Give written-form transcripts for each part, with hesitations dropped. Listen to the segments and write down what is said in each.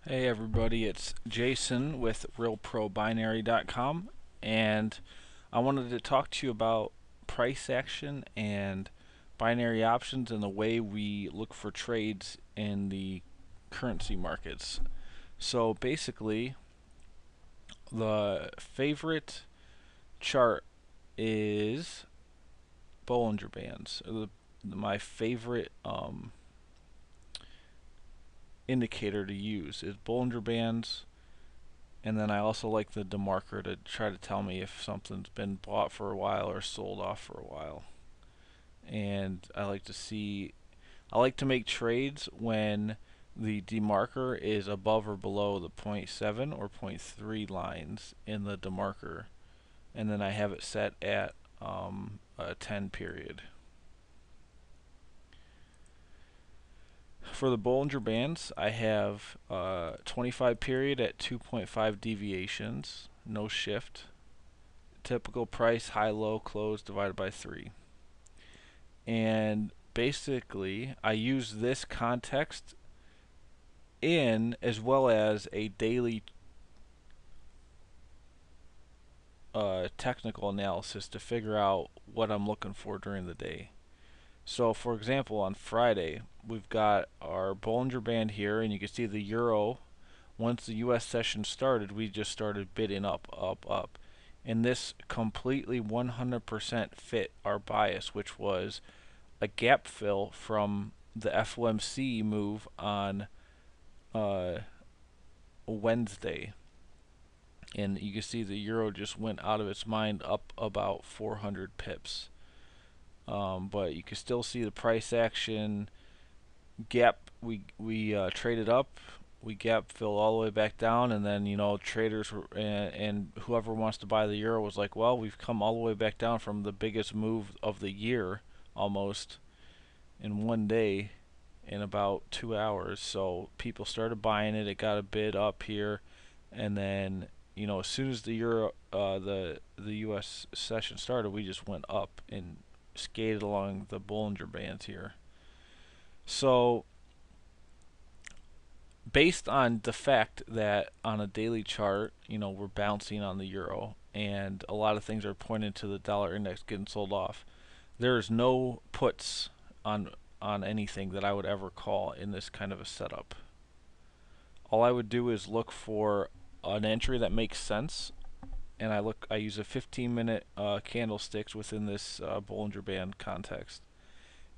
Hey everybody, it's Jason with RealProBinary.com, and I wanted to talk to you about price action and binary options and the way we look for trades in the currency markets. So basically, the favorite chart is Bollinger Bands. My favorite indicator to use is Bollinger Bands. And then I also like the demarker to try to tell me if something's been bought for a while or sold off for a while. And I like to make trades when the demarker is above or below the zero point 0.7 or zero point 0.3 lines in the demarker. And then I have it set at a 10 period. For the Bollinger Bands, I have 25 period at 2.5 deviations, no shift. Typical price, high, low, close divided by 3. And basically, I use this context in as well as a daily technical analysis to figure out what I'm looking for during the day. So, for example, on Friday, we've got our Bollinger Band here, and you can see the euro. Once the U.S. session started, we just started bidding up, up, up. And this completely 100% fit our bias, which was a gap fill from the FOMC move on uh, Wednesday. And you can see the euro just went out of its mind up about 400 pips. But you can still see the price action gap. We traded up, we gap fill all the way back down, and then traders and whoever wants to buy the euro was like, well, we've come all the way back down from the biggest move of the year almost in one day in about 2 hours. So people started buying it. It got a bid up here, and then as soon as the euro, the U.S. session started, we just went up and skated along the Bollinger Bands here. So based on the fact that on a daily chart, we're bouncing on the euro, and a lot of things are pointing to the dollar index getting sold off. There's no puts on anything that I would ever call in this kind of a setup. All I would do is look for an entry that makes sense, and I use a 15-minute candlesticks within this Bollinger Band context,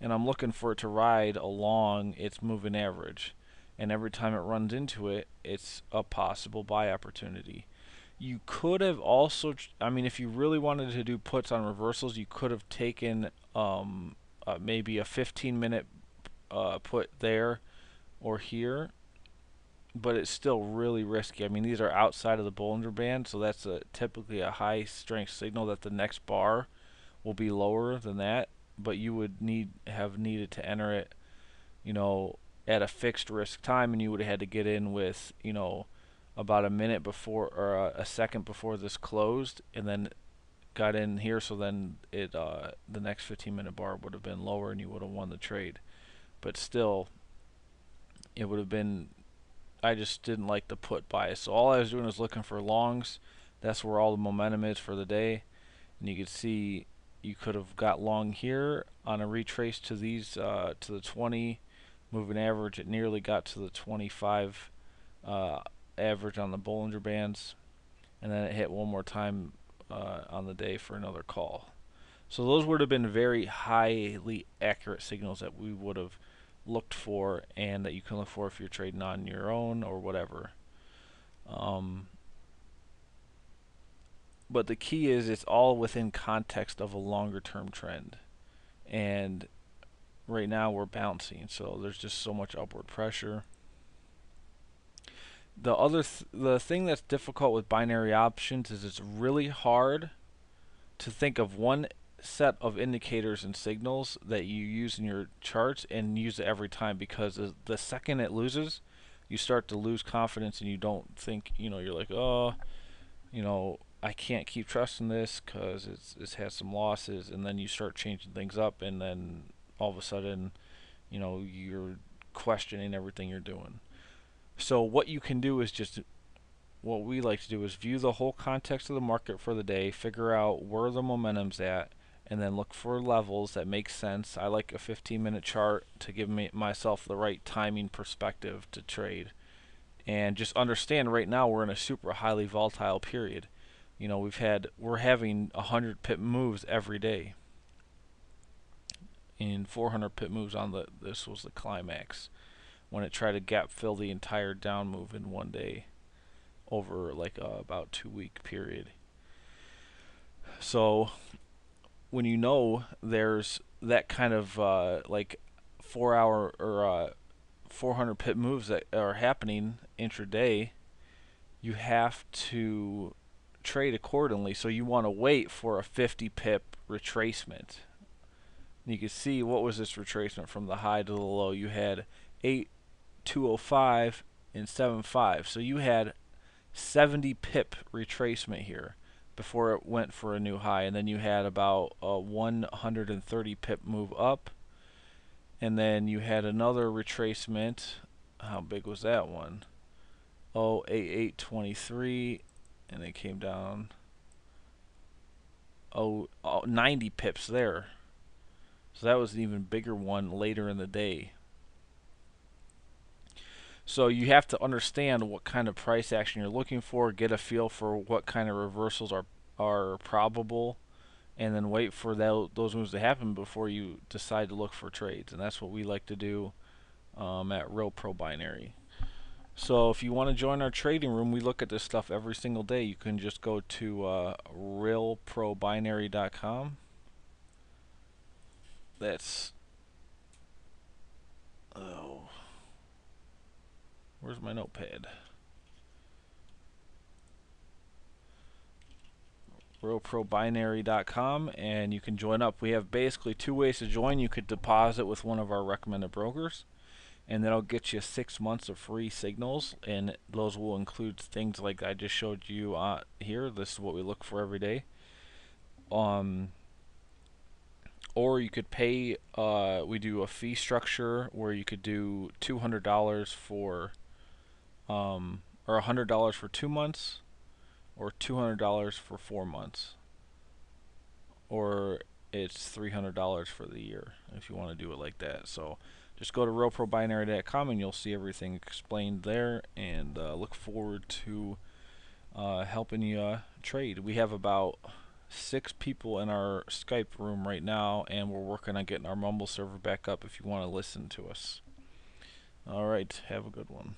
and I'm looking for it to ride along its moving average. And every time it runs into it, it's a possible buy opportunity. You could have also, I mean, if you really wanted to do puts on reversals, you could have taken maybe a 15-minute put there or here, but it's still really risky. I mean, these are outside of the Bollinger Band, so that's typically a high strength signal that the next bar will be lower than that, but you would have needed to enter it, at a fixed risk time, and you would have had to get in with, about a minute before or a second before this closed, and then got in here, so then the next 15-minute bar would have been lower and you would have won the trade. But still, it would have been, I just didn't like the put bias. So all I was doing was looking for longs. That's where all the momentum is for the day. And you could see you could have got long here on a retrace to these to the 20 moving average. It nearly got to the 25 average on the Bollinger Bands, and then it hit one more time on the day for another call. So those would have been very highly accurate signals that we would have looked for, and that you can look for if you're trading on your own or whatever. But the key is it's all within context of a longer term trend. And right now we're bouncing, so there's just so much upward pressure. The thing that's difficult with binary options is it's really hard to think of one set of indicators and signals that you use in your charts and use it every time, because the second it loses, you start to lose confidence and you don't think, you're like, oh, I can't keep trusting this because it's had some losses, and then you start changing things up, and then all of a sudden, you're questioning everything you're doing. So what you can do is just what we like to do is view the whole context of the market for the day, figure out where the momentum's at, and then look for levels that make sense. I like a 15-minute chart to give myself the right timing perspective to trade. And just understand right now we're in a super highly volatile period. You know, we're having 100 pip moves every day. In 400 pip moves on this was the climax when it tried to gap fill the entire down move in one day over like about 2 week period. So when you know there's that kind of like 4 hour or 400 pip moves that are happening intraday, you have to trade accordingly. So you want to wait for a 50 pip retracement. And you can see what was this retracement from the high to the low. You had 8,205 and 7.5. So you had 70 pip retracement here before it went for a new high, and then you had about a 130 pip move up, and then you had another retracement. How big was that one? Oh, 8823, and it came down 90 pips there. So that was an even bigger one later in the day. So you have to understand what kind of price action you're looking for, get a feel for what kind of reversals are probable, and then wait for those moves to happen before you decide to look for trades. And that's what we like to do at Real Pro Binary. So if you want to join our trading room, we look at this stuff every single day. You can just go to realprobinary.com. That's where's my notepad? realprobinary.com, and you can join up. We have basically two ways to join. You could deposit with one of our recommended brokers, and that'll get you 6 months of free signals, and those will include things like I just showed you here. This is what we look for every day. Or you could pay. We do a fee structure where you could do $200 for, or $100 for 2 months, or $200 for 4 months, or it's $300 for the year if you want to do it like that. So just go to realprobinary.com and you'll see everything explained there, and look forward to helping you trade. We have about 6 people in our Skype room right now, and we're working on getting our Mumble server back up if you want to listen to us. Alright, have a good one.